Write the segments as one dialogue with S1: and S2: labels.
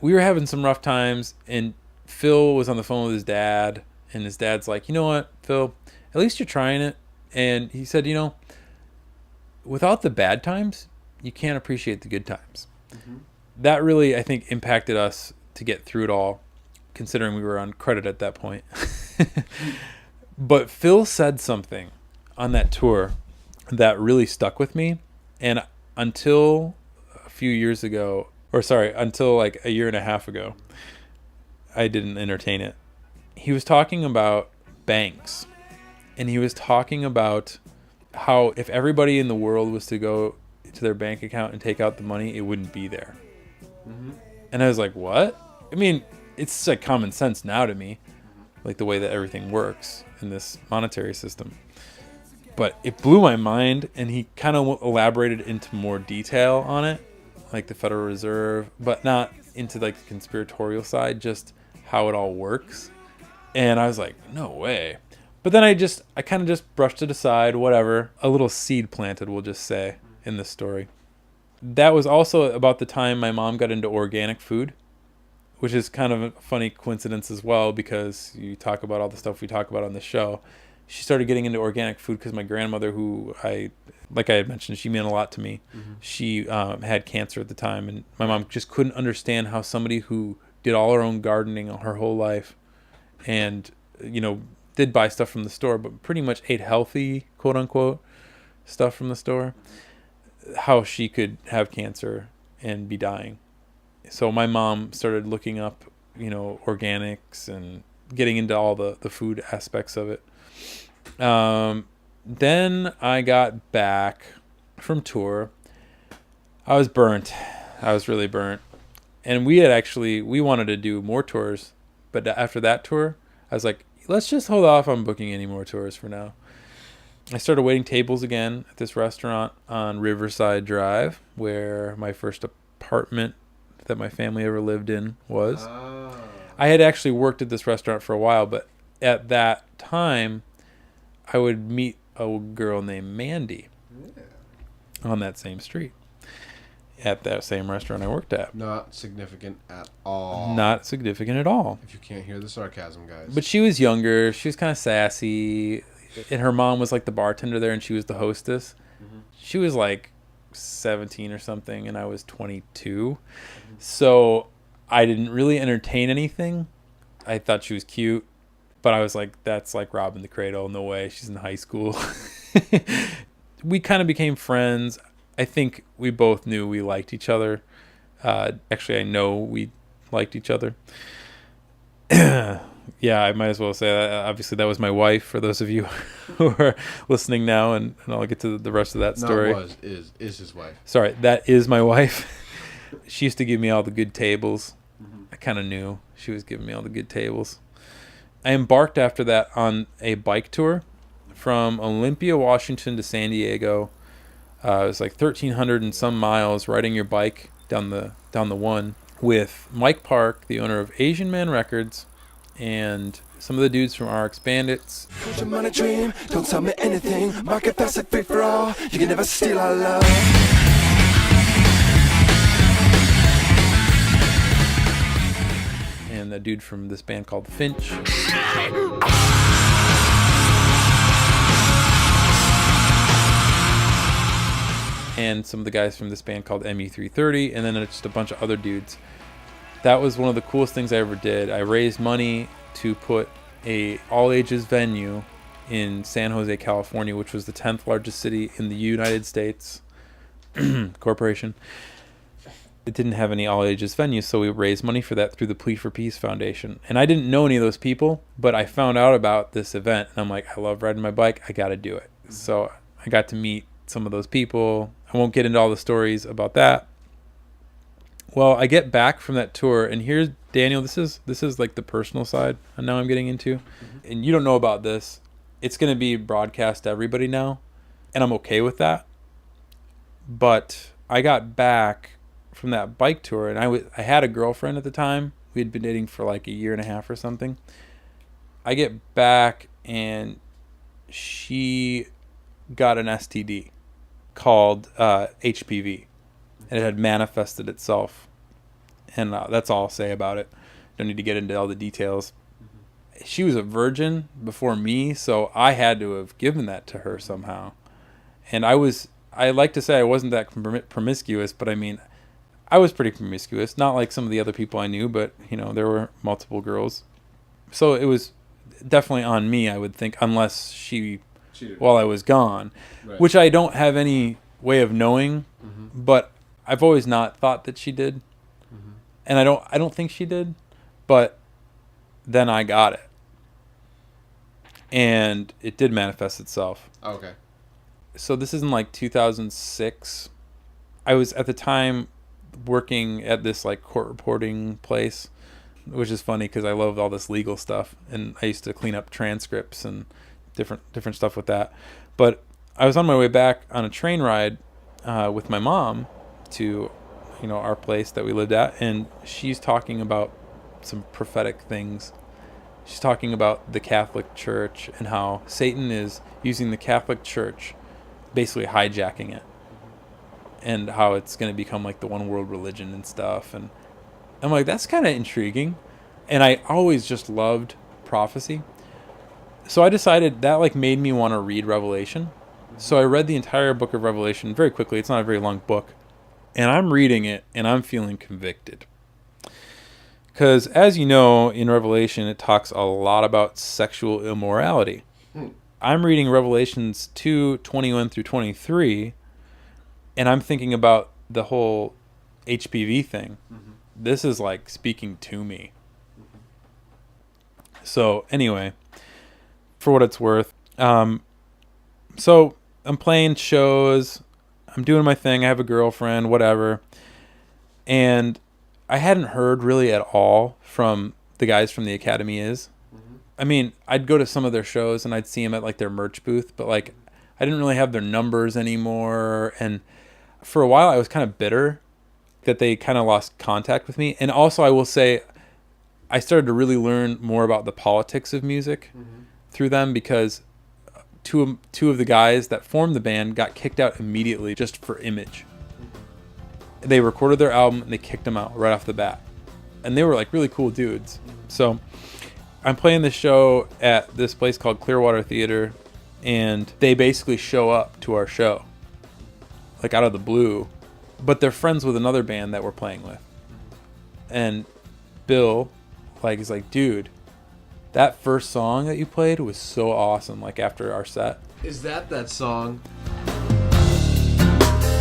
S1: we were having some rough times, and Phil was on the phone with his dad, and his dad's like, you know what, Phil, at least you're trying it. And he said, without the bad times, you can't appreciate the good times. Mm-hmm. That really, I think, impacted us to get through it all, considering we were on credit at that point. But Phil said something on that tour that really stuck with me. And until a few years ago, until like a year and a half ago, I didn't entertain it. He was talking about banks. And he was talking about how if everybody in the world was to go to their bank account and take out the money, it wouldn't be there. Mm-hmm. And I was like, what? I mean, it's like common sense now to me, like the way that everything works in this monetary system. But it blew my mind, and he kind of elaborated into more detail on it, like the Federal Reserve, but not into like the conspiratorial side, just how it all works. And I was like, no way. But then I kind of just brushed it aside, whatever. A little seed planted, we'll just say, in this story. That was also about the time my mom got into organic food, which is kind of a funny coincidence as well, because you talk about all the stuff we talk about on the show. She started getting into organic food because my grandmother, who like I had mentioned, she meant a lot to me. Mm-hmm. She had cancer at the time, and my mom just couldn't understand how somebody who did all her own gardening her whole life and, did buy stuff from the store, but pretty much ate healthy, quote unquote, stuff from the store, how she could have cancer and be dying. So my mom started looking up, organics and getting into all the food aspects of it. Then I got back from tour. I was burnt. I was really burnt. And we wanted to do more tours, but after that tour, I was like, let's just hold off on booking any more tours for now. I started waiting tables again at this restaurant on Riverside Drive, where my first apartment that my family ever lived in was. I had actually worked at this restaurant for a while, but at that time, I would meet a girl named Mandy on that same street at that same restaurant I worked at.
S2: Not significant at all.
S1: Not significant at all.
S2: If you can't hear the sarcasm, guys.
S1: But she was younger. She was kind of sassy. And her mom was like the bartender there, and she was the hostess. Mm-hmm. She was like 17 or something, and I was 22. Mm-hmm. So I didn't really entertain anything. I thought she was cute, but I was like, that's like robbing the cradle. No way. She's in high school. We kind of became friends. I think we both knew we liked each other. Actually, I know we liked each other. Yeah, I might as well say that. Obviously, that was my wife, for those of you who are listening now, and I'll get to the rest of that story.
S2: Is his wife.
S1: Sorry, that is my wife. She used to give me all the good tables. Mm-hmm. I kind of knew she was giving me all the good tables. I embarked after that on a bike tour from Olympia, Washington to San Diego. It was like 1,300 and some miles, riding your bike down the one with Mike Park, the owner of Asian Man Records, and some of the dudes from RX Bandits. Money dream, don't tell me anything. Market fast and free for all. You can never steal our love. And the dude from this band called Finch. And some of the guys from this band called MU330, and then just a bunch of other dudes. That was one of the coolest things I ever did. I raised money to put a all-ages venue in San Jose, California, which was the 10th largest city in the United States corporation. It didn't have any all-ages venues, so we raised money for that through the Plea for Peace Foundation. And I didn't know any of those people, but I found out about this event, and I'm like, I love riding my bike. I got to do it. So I got to meet some of those people. I won't get into all the stories about that. Well, I get back from that tour, and here's Daniel. This is like the personal side, and now I'm getting into. Mm-hmm. And you don't know about this. It's going to be broadcast to everybody now, and I'm okay with that. But I got back from that bike tour, and I had a girlfriend at the time. We had been dating for like a year and a half or something. I get back, and she got an STD called HPV. And it had manifested itself. And that's all I'll say about it. Don't need to get into all the details. She was a virgin before me, so I had to have given that to her somehow. And I like to say I wasn't that promiscuous, but I mean, I was pretty promiscuous. Not like some of the other people I knew, but, there were multiple girls. So it was definitely on me, I would think, unless she cheated while I was gone, right. Which I don't have any way of knowing, but I've always not thought that she did. And I don't think she did, but then I got it. And it did manifest itself.
S2: Okay.
S1: So this is in like 2006. I was at the time working at this like court reporting place, which is funny because I love all this legal stuff, and I used to clean up transcripts and different stuff with that. But I was on my way back on a train ride with my mom to our place that we lived at, and she's talking about some prophetic things. She's talking about the Catholic Church and how Satan is using the Catholic Church, basically hijacking it, and how it's going to become like the one world religion and stuff. And I'm like, that's kind of intriguing. And I always just loved prophecy. So I decided that like made me want to read Revelation. So I read the entire book of Revelation very quickly. It's not a very long book. And I'm reading it and I'm feeling convicted. Because as you know, in Revelation, it talks a lot about sexual immorality. I'm reading Revelations 2:21 through 23, and I'm thinking about the whole HPV thing. This is like speaking to me. So anyway, for what it's worth, so I'm playing shows, I'm doing my thing, I have a girlfriend, whatever, and I hadn't heard really at all from the guys from the Academy Is. I mean, I'd go to some of their shows and I'd see them at like their merch booth, but like I didn't really have their numbers anymore. And for a while I was kind of bitter that they kind of lost contact with me. And also I will say I started to really learn more about the politics of music through them, because two of the guys that formed the band got kicked out immediately just for image. They recorded their album and they kicked them out right off the bat. And they were like really cool dudes. So I'm playing this show at this place called Clearwater Theater, and they basically show up to our show, like out of the blue. But they're friends with another band that we're playing with. And Bill, is like, dude, that first song that you played was so awesome, like after our set.
S2: Is that song?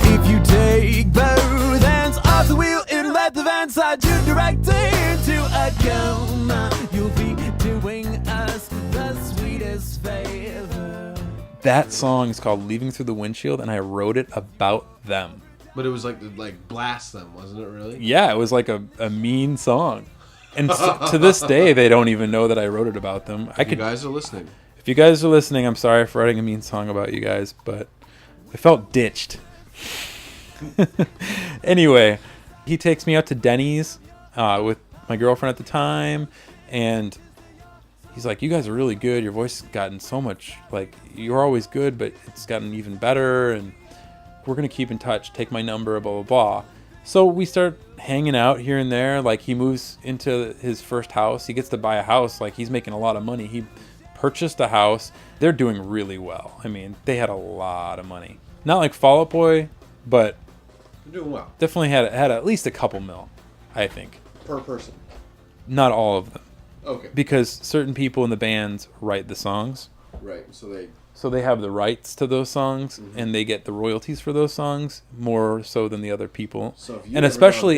S3: If you take both hands off the wheel and let the van side you directly into a coma, you'll be doing us the sweetest favor.
S1: That song is called Leaving Through the Windshield, and I wrote it about them.
S2: But it was like blast them, wasn't it really?
S1: Yeah, it was like a mean song. And to this day, they don't even know that I wrote it about them.
S2: You guys are listening.
S1: If you guys are listening, I'm sorry for writing a mean song about you guys, but I felt ditched. Anyway, he takes me out to Denny's with my girlfriend at the time, and he's like, you guys are really good. Your voice has gotten so much, you're always good, but it's gotten even better, and we're going to keep in touch. Take my number, blah, blah, blah. So we start hanging out here and there. He moves into his first house. He gets to buy a house. He's making a lot of money. He purchased a house. They're doing really well. I mean, they had a lot of money. Not like Fall Out Boy, but
S2: they're doing well.
S1: Definitely had at least a couple mil, I think.
S2: Per person?
S1: Not all of them.
S2: Okay.
S1: Because certain people in the bands write the songs.
S2: Right.
S1: So they have the rights to those songs, and they get the royalties for those songs more so than the other people.
S2: So if you
S1: and especially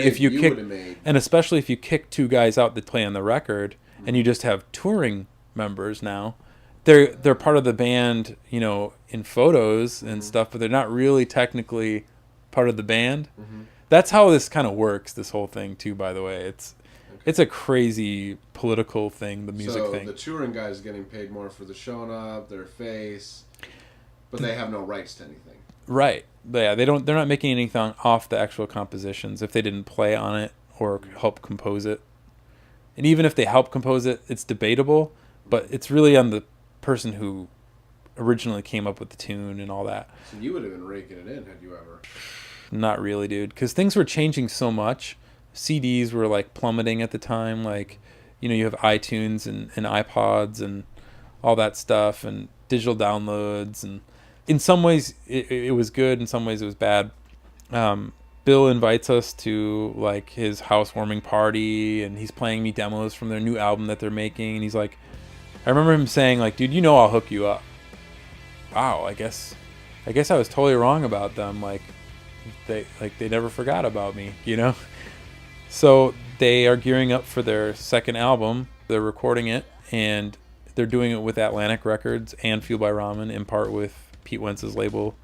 S1: if you kick two guys out that play on the record, and you just have touring members now, they're part of the band, in photos and stuff, but they're not really technically part of the band. That's how this kind of works. This whole thing too, by the way, it's a crazy political thing, the music thing.
S2: So the touring guys getting paid more for the showing up, their face, but they have no rights to anything.
S1: Right. Yeah, they're not making anything off the actual compositions if they didn't play on it or help compose it. And even if they help compose it, it's debatable, but it's really on the person who originally came up with the tune and all that.
S2: So you would have been raking it in had you ever.
S1: Not really, dude, because things were changing so much. CDs were like plummeting at the time. Like, you have iTunes and iPods and all that stuff and digital downloads. And in some ways it was good. In some ways it was bad. Bill invites us to like his housewarming party, and he's playing me demos from their new album that they're making. And he's like, I remember him saying like, dude, I'll hook you up. Wow. I guess I was totally wrong about them. Like they never forgot about me, So they are gearing up for their second album. They're recording it, and they're doing it with Atlantic Records and Fueled by Ramen, in part with Pete Wentz's label.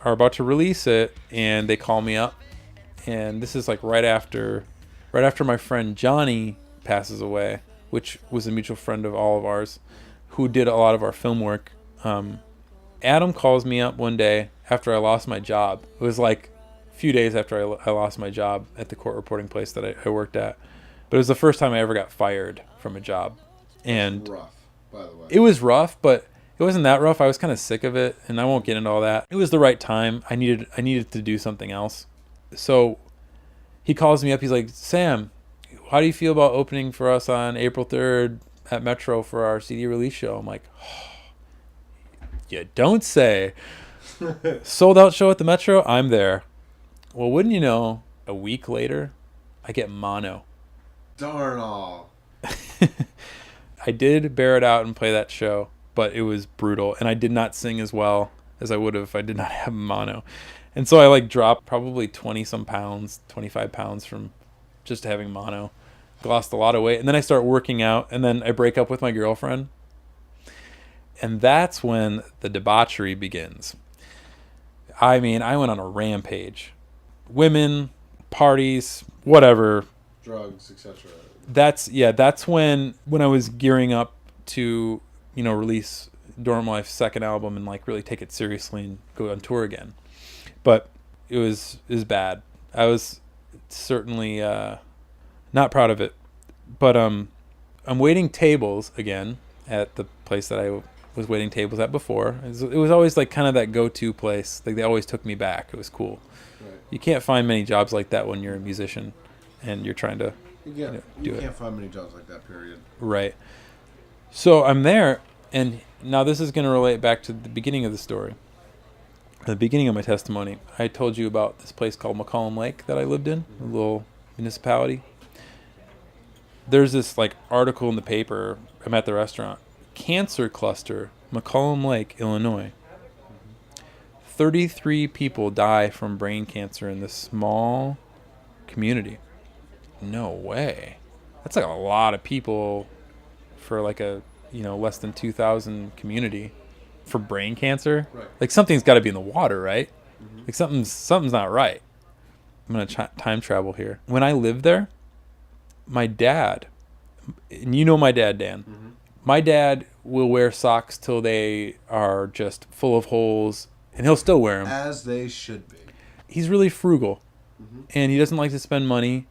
S1: Are about to release it, and they call me up, and this is like right after my friend Johnny passes away, which was a mutual friend of all of ours, who did a lot of our film work. Adam calls me up one day after I lost my job. It was like a few days after I lost my job at the court reporting place that I worked at, but it was the first time I ever got fired from a job. And
S2: rough, by the way.
S1: It was rough, but it wasn't that rough. I was kind of sick of it, and I won't get into all that. It was the right time. I needed to do something else. So he calls me up. He's like, Sam, how do you feel about opening for us on April 3rd at Metro for our CD release show? I'm like, oh, you don't say. Sold out show at the Metro. I'm there. Well, wouldn't you know, a week later, I get mono.
S2: Darn all.
S1: I did bear it out and play that show, but it was brutal, and I did not sing as well as I would have if I did not have mono. And so I like dropped probably 20-some pounds, 25 pounds from just having mono. Lost a lot of weight, and then I start working out, and then I break up with my girlfriend. And that's when the debauchery begins. I mean, I went on a rampage. Women, parties, whatever.
S2: Drugs, etc.
S1: That's when I was gearing up to, release Dorm Life's second album and like really take it seriously and go on tour again. But it was bad. I was certainly not proud of it. But I'm waiting tables again at the place that I was waiting tables at before. It was always like kind of that go-to place. Like they always took me back. It was cool.
S2: Right.
S1: You can't find many jobs like that when you're a musician and you're trying to
S2: You can't find many jobs like that, period.
S1: Right. So I'm there, and now this is going to relate back to the beginning of the story. The beginning of my testimony. I told you about this place called McCollum Lake that I lived in, a little municipality. There's this like article in the paper. I'm at the restaurant. Cancer cluster, McCollum Lake, Illinois. 33 people die from brain cancer in this small community. No way. That's like a lot of people for like a, less than 2,000 community for brain cancer.
S2: Right.
S1: Like something's got to be in the water, right?
S2: Mm-hmm.
S1: Like something's not right. I'm going to time travel here. When I lived there, my dad, and my dad, Dan,
S2: Mm-hmm.
S1: my dad will wear socks till they are just full of holes, and he'll still wear them.
S2: As they should be.
S1: He's really frugal,
S2: Mm-hmm.
S1: and he doesn't like to spend money.